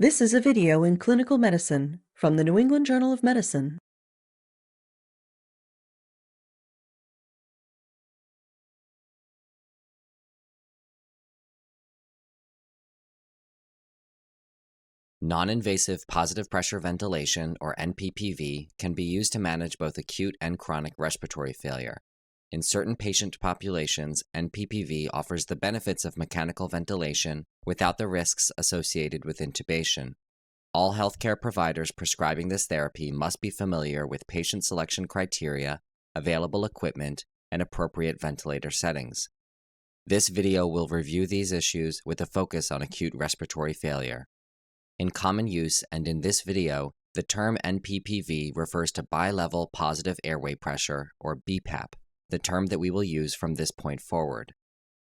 This is a video in clinical medicine from the New England Journal of Medicine. Non-invasive positive pressure ventilation, or NPPV, can be used to manage both acute and chronic respiratory failure. In certain patient populations, NPPV offers the benefits of mechanical ventilation without the risks associated with intubation. All healthcare providers prescribing this therapy must be familiar with patient selection criteria, available equipment, and appropriate ventilator settings. This video will review these issues with a focus on acute respiratory failure. In common use and in this video, the term NPPV refers to bilevel positive airway pressure, or BPAP, the term that we will use from this point forward.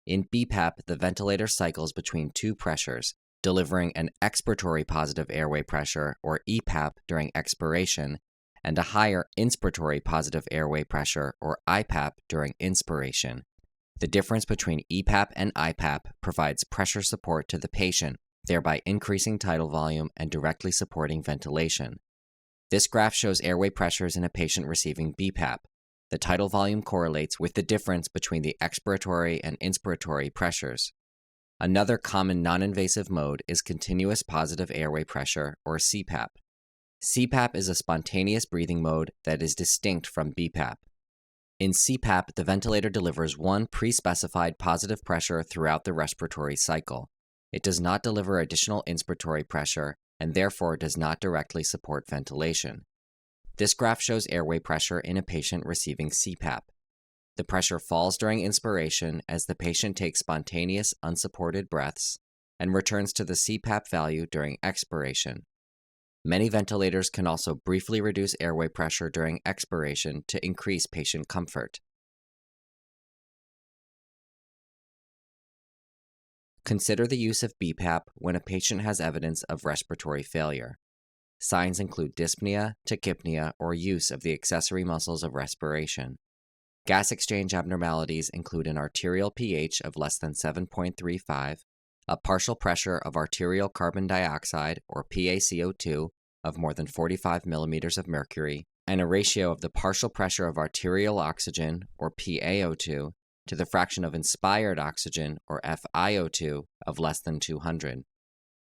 In BPAP, the ventilator cycles between two pressures, delivering an expiratory positive airway pressure, or EPAP, during expiration, and a higher inspiratory positive airway pressure, or IPAP, during inspiration. The difference between EPAP and IPAP provides pressure support to the patient, thereby increasing tidal volume and directly supporting ventilation. This graph shows airway pressures in a patient receiving BPAP. The tidal volume correlates with the difference between the expiratory and inspiratory pressures. Another common non-invasive mode is continuous positive airway pressure, or CPAP. CPAP is a spontaneous breathing mode that is distinct from BPAP. In CPAP, the ventilator delivers one pre-specified positive pressure throughout the respiratory cycle. It does not deliver additional inspiratory pressure and therefore does not directly support ventilation. This graph shows airway pressure in a patient receiving CPAP. The pressure falls during inspiration as the patient takes spontaneous, unsupported breaths and returns to the CPAP value during expiration. Many ventilators can also briefly reduce airway pressure during expiration to increase patient comfort. Consider the use of BPAP when a patient has evidence of respiratory failure. Signs include dyspnea, tachypnea, or use of the accessory muscles of respiration. Gas exchange abnormalities include an arterial pH of less than 7.35, a partial pressure of arterial carbon dioxide, or PaCO2, of more than 45 millimeters of mercury, and a ratio of the partial pressure of arterial oxygen, or PaO2, to the fraction of inspired oxygen, or FiO2, of less than 200.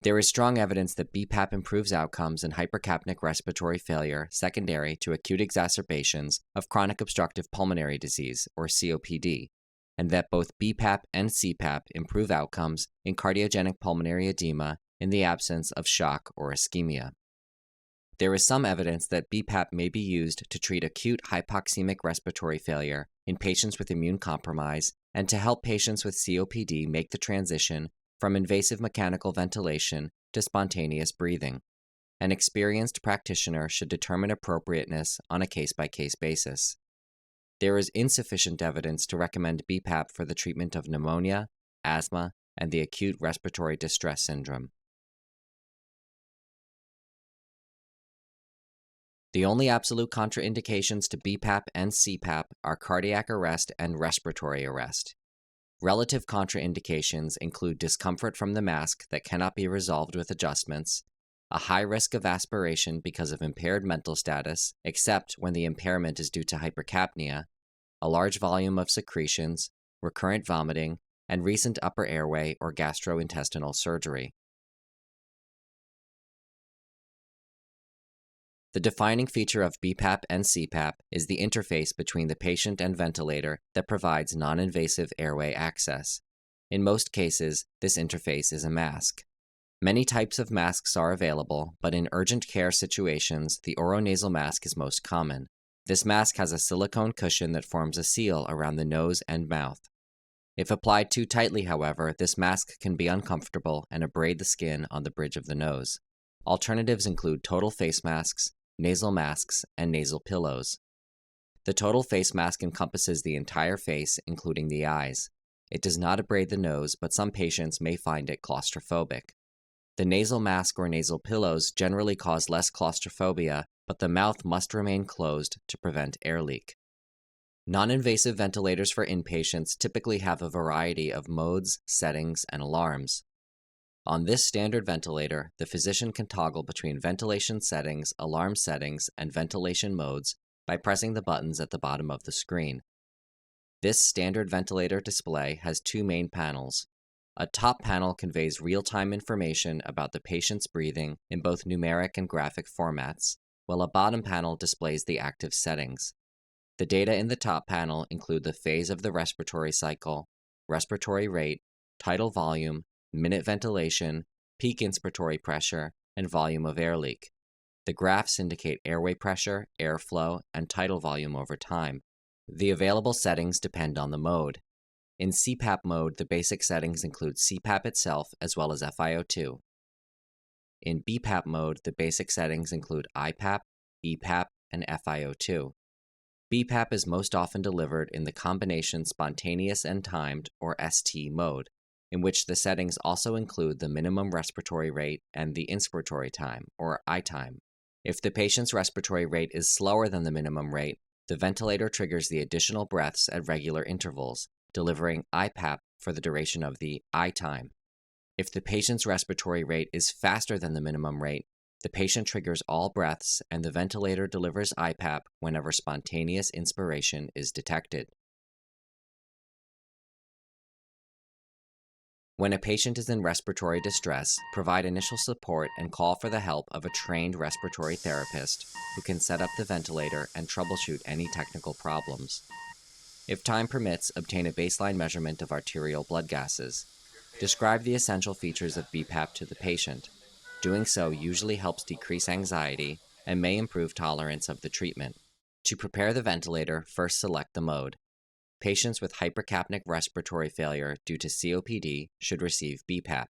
There is strong evidence that BPAP improves outcomes in hypercapnic respiratory failure secondary to acute exacerbations of chronic obstructive pulmonary disease, or COPD, and that both BPAP and CPAP improve outcomes in cardiogenic pulmonary edema in the absence of shock or ischemia. There is some evidence that BPAP may be used to treat acute hypoxemic respiratory failure in patients with immune compromise and to help patients with COPD make the transition from invasive mechanical ventilation to spontaneous breathing. An experienced practitioner should determine appropriateness on a case-by-case basis. There is insufficient evidence to recommend BPAP for the treatment of pneumonia, asthma, and the acute respiratory distress syndrome. The only absolute contraindications to BPAP and CPAP are cardiac arrest and respiratory arrest. Relative contraindications include discomfort from the mask that cannot be resolved with adjustments, a high risk of aspiration because of impaired mental status, except when the impairment is due to hypercapnia, a large volume of secretions, recurrent vomiting, and recent upper airway or gastrointestinal surgery. The defining feature of BPAP and CPAP is the interface between the patient and ventilator that provides non-invasive airway access. In most cases, this interface is a mask. Many types of masks are available, but in urgent care situations, the oronasal mask is most common. This mask has a silicone cushion that forms a seal around the nose and mouth. If applied too tightly, however, this mask can be uncomfortable and abrade the skin on the bridge of the nose. Alternatives include total face masks, nasal masks, and nasal pillows. The total face mask encompasses the entire face, including the eyes. It does not abrade the nose, but some patients may find it claustrophobic. The nasal mask or nasal pillows generally cause less claustrophobia, but the mouth must remain closed to prevent air leak. Non-invasive ventilators for inpatients typically have a variety of modes, settings, and alarms. On this standard ventilator, the physician can toggle between ventilation settings, alarm settings, and ventilation modes by pressing the buttons at the bottom of the screen. This standard ventilator display has two main panels. A top panel conveys real-time information about the patient's breathing in both numeric and graphic formats, while a bottom panel displays the active settings. The data in the top panel include the phase of the respiratory cycle, respiratory rate, tidal volume, minute ventilation, peak inspiratory pressure, and volume of air leak. The graphs indicate airway pressure, airflow, and tidal volume over time. The available settings depend on the mode. In CPAP mode, the basic settings include CPAP itself as well as FiO2. In BPAP mode, the basic settings include IPAP, EPAP, and FiO2. BPAP is most often delivered in the combination spontaneous and timed, or ST mode, in which the settings also include the minimum respiratory rate and the inspiratory time, or I time. If the patient's respiratory rate is slower than the minimum rate, the ventilator triggers the additional breaths at regular intervals, delivering IPAP for the duration of the I time. If the patient's respiratory rate is faster than the minimum rate, the patient triggers all breaths and the ventilator delivers IPAP whenever spontaneous inspiration is detected. When a patient is in respiratory distress, provide initial support and call for the help of a trained respiratory therapist who can set up the ventilator and troubleshoot any technical problems. If time permits, obtain a baseline measurement of arterial blood gases. Describe the essential features of BPAP to the patient. Doing so usually helps decrease anxiety and may improve tolerance of the treatment. To prepare the ventilator, first select the mode. Patients with hypercapnic respiratory failure due to COPD should receive BPAP.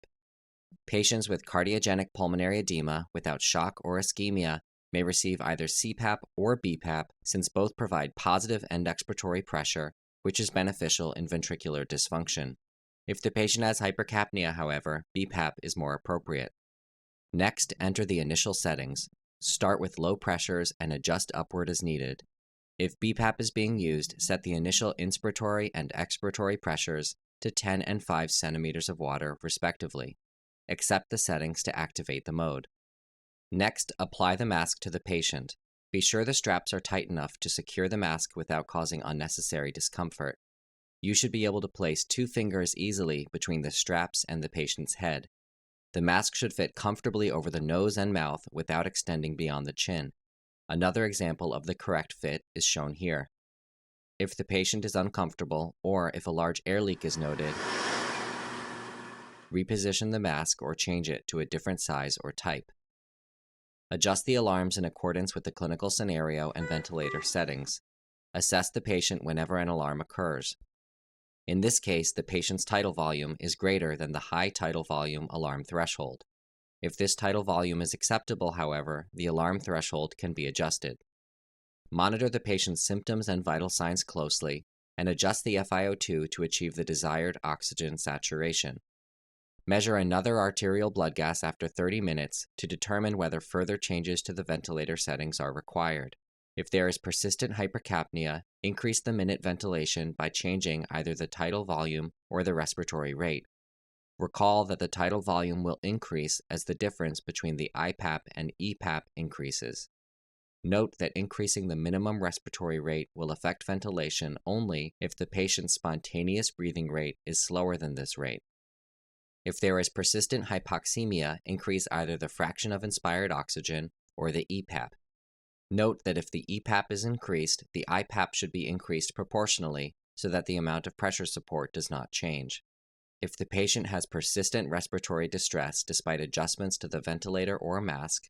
Patients with cardiogenic pulmonary edema without shock or ischemia may receive either CPAP or BPAP, since both provide positive end expiratory pressure, which is beneficial in ventricular dysfunction. If the patient has hypercapnia, however, BPAP is more appropriate. Next, enter the initial settings. Start with low pressures and adjust upward as needed. If BPAP is being used, set the initial inspiratory and expiratory pressures to 10 and 5 centimeters of water, respectively. Accept the settings to activate the mode. Next, apply the mask to the patient. Be sure the straps are tight enough to secure the mask without causing unnecessary discomfort. You should be able to place 2 fingers easily between the straps and the patient's head. The mask should fit comfortably over the nose and mouth without extending beyond the chin. Another example of the correct fit is shown here. If the patient is uncomfortable, or if a large air leak is noted, reposition the mask or change it to a different size or type. Adjust the alarms in accordance with the clinical scenario and ventilator settings. Assess the patient whenever an alarm occurs. In this case, the patient's tidal volume is greater than the high tidal volume alarm threshold. If this tidal volume is acceptable, however, the alarm threshold can be adjusted. Monitor the patient's symptoms and vital signs closely, and adjust the FiO2 to achieve the desired oxygen saturation. Measure another arterial blood gas after 30 minutes to determine whether further changes to the ventilator settings are required. If there is persistent hypercapnia, increase the minute ventilation by changing either the tidal volume or the respiratory rate. Recall that the tidal volume will increase as the difference between the IPAP and EPAP increases. Note that increasing the minimum respiratory rate will affect ventilation only if the patient's spontaneous breathing rate is slower than this rate. If there is persistent hypoxemia, increase either the fraction of inspired oxygen or the EPAP. Note that if the EPAP is increased, the IPAP should be increased proportionally so that the amount of pressure support does not change. If the patient has persistent respiratory distress despite adjustments to the ventilator or mask,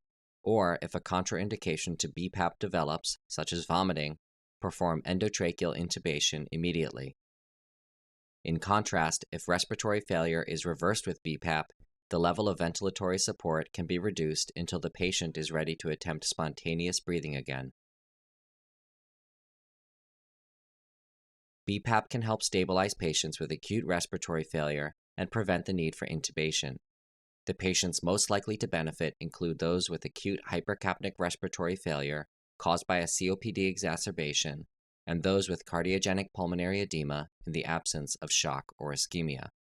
or if a contraindication to BPAP develops, such as vomiting, perform endotracheal intubation immediately. In contrast, if respiratory failure is reversed with BPAP, the level of ventilatory support can be reduced until the patient is ready to attempt spontaneous breathing again. BPAP can help stabilize patients with acute respiratory failure and prevent the need for intubation. The patients most likely to benefit include those with acute hypercapnic respiratory failure caused by a COPD exacerbation and those with cardiogenic pulmonary edema in the absence of shock or ischemia.